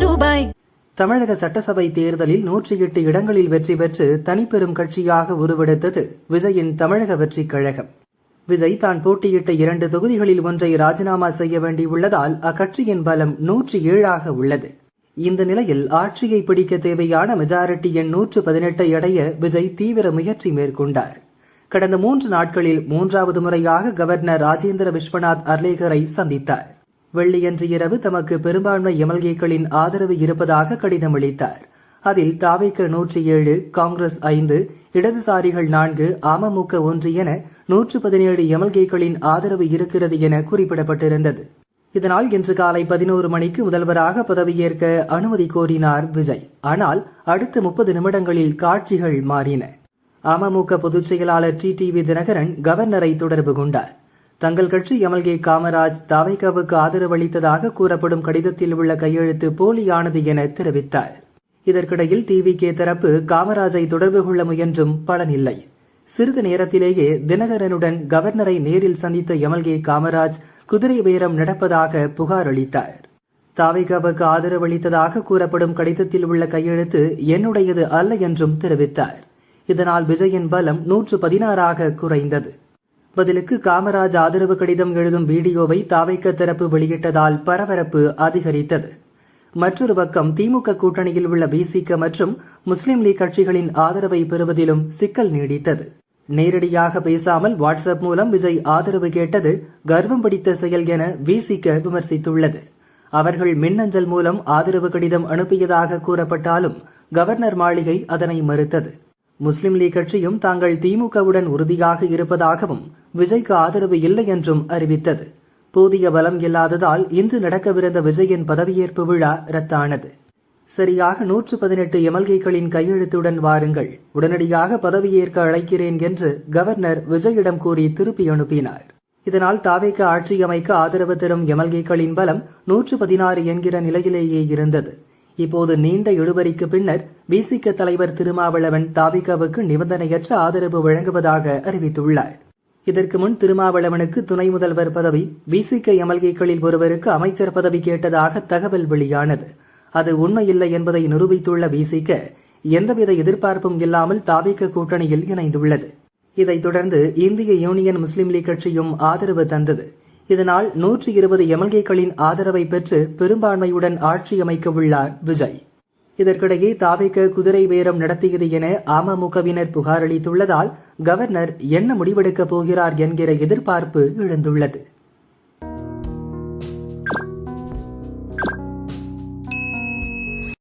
ரூபாய். தமிழக சட்டசபை தேர்தலில் 108 இடங்களில் வெற்றி பெற்று தனிப்பெரும் கட்சியாக உருவெடுத்தது விஜயின் தமிழக வெற்றி கழகம். விஜய் தான் போட்டியிட்ட 2 தொகுதிகளில் ஒன்றை ராஜினாமா செய்ய வேண்டியுள்ளதால் அக்கட்சியின் பலம் 107 உள்ளது. இந்த நிலையில் ஆட்சியை பிடிக்க தேவையான மெஜாரிட்டி எண் 118 அடைய விஜய் தீவிர முயற்சி மேற்கொண்டார். கடந்த 3 நாட்களில் 3வது முறையாக கவர்னர் ராஜேந்திர விஸ்வநாத் அர்லேகரை சந்தித்தார். வெள்ளியன்று இரவு தமக்கு பெரும்பான்மை எம்எல்ஏக்களின் ஆதரவு இருப்பதாக கடிதம் அளித்தார். அதில் தாவேக 107, காங்கிரஸ் 5, இடதுசாரிகள் 4, அமமுக 1 என 117 எம்எல்ஏக்களின் ஆதரவு இருக்கிறது என குறிப்பிடப்பட்டிருந்தது. இதனால் இன்று காலை 11 மணிக்கு முதல்வராக பதவியேற்க அனுமதி கோரினார் விஜய். ஆனால் அடுத்த 30 நிமிடங்களில் காட்சிகள் மாறின. அமமுக பொதுச் செயலாளர் டிடிவி தினகரன் கவர்னரை தொடர்பு கொண்டார். தங்கள் கட்சி எம்எல்ஏ காமராஜ் தாவேகாவுக்கு ஆதரவு அளித்ததாக கூறப்படும் கடிதத்தில் உள்ள கையெழுத்து போலியானது என தெரிவித்தார். இதற்கிடையில் டிவிகே தரப்பு காமராஜை தொடர்பு கொள்ள முயன்றும் பலனில்லை. சிறிது நேரத்திலேயே தினகரனுடன் கவர்னரை நேரில் சந்தித்த எம்எல்ஏ காமராஜ் குதிரை பேரம் நடப்பதாக புகார் அளித்தார். தாவேகாவுக்கு ஆதரவு அளித்ததாக கூறப்படும் கடிதத்தில் உள்ள கையெழுத்து என்னுடையது அல்ல என்றும் தெரிவித்தார். இதனால் விஜயின் பலம் 116 குறைந்தது. பதிலுக்கு காமராஜ் ஆதரவு கடிதம் எழுதும் வீடியோவை தாவேக தரப்பு வெளியிட்டதால் பரபரப்பு அதிகரித்தது. மற்றொரு பக்கம் திமுக கூட்டணியில் உள்ள விசிக மற்றும் முஸ்லிம் லீக் கட்சிகளின் ஆதரவை பெறுவதிலும் சிக்கல் நீடித்தது. நேரடியாக பேசாமல் வாட்ஸ்அப் மூலம் விஜய் ஆதரவு கேட்டது கர்வம் பிடித்த செயல் என விசிக விமர்சித்துள்ளது. அவர்கள் மின்னஞ்சல் மூலம் ஆதரவு கடிதம் அனுப்பியதாக கூறப்பட்டாலும் கவர்னர் மாளிகை அதனை மறுத்தது. முஸ்லிம் லீக் கட்சியும் தாங்கள் திமுகவுடன் உறுதியாக இருப்பதாகவும் விஜய்க்கு ஆதரவு இல்லை என்றும் அறிவித்தது. போதிய பலம் இல்லாததால் இன்று நடக்கவிருந்த விஜயின் பதவியேற்பு விழா ரத்தானது. சரியாக 118 எம்எல்ஏக்களின் கையெழுத்துடன் வாருங்கள், உடனடியாக பதவியேற்க அழைக்கிறேன் என்று கவர்னர் விஜயிடம் கூறி திருப்பி அனுப்பினார். இதனால் தாவேக ஆட்சி அமைக்க ஆதரவு தரும் எம்எல்ஏக்களின் பலம் 116 என்கிற நிலையிலேயே இருந்தது. இப்போது நீண்ட இழுபறிக்கு பின்னர் விசிக தலைவர் திருமாவளவன் தாவேகாவுக்கு நிபந்தனையற்ற ஆதரவு வழங்குவதாக அறிவித்துள்ளார். இதற்கு முன் திருமாவளவனுக்கு துணை முதல்வர் பதவி, விசிக எம்எல்ஏக்களில் ஒருவருக்கு அமைச்சர் பதவி கேட்டதாக தகவல் வெளியானது. அது உண்மையில்லை என்பதை நிரூபித்துள்ள விசிக எந்தவித எதிர்பார்ப்பும் இல்லாமல் தாவேக கூட்டணியில் இணைந்துள்ளது. இதைத் தொடர்ந்து இந்திய யூனியன் முஸ்லிம் லீக் கட்சியும் ஆதரவு தந்தது. இதனால் 120 எம்எல்ஏக்களின் ஆதரவை பெற்று பெரும்பான்மையுடன் ஆட்சி அமைக்க உள்ளார் விஜய். இதற்கிடையே தாவேக குதிரை பேரம் நடத்தியது என அமமுகவினர் புகார் அளித்துள்ளதால் கவர்னர் என்ன முடிவெடுக்கப் போகிறார் என்கிற எதிர்பார்ப்பு எழுந்துள்ளது.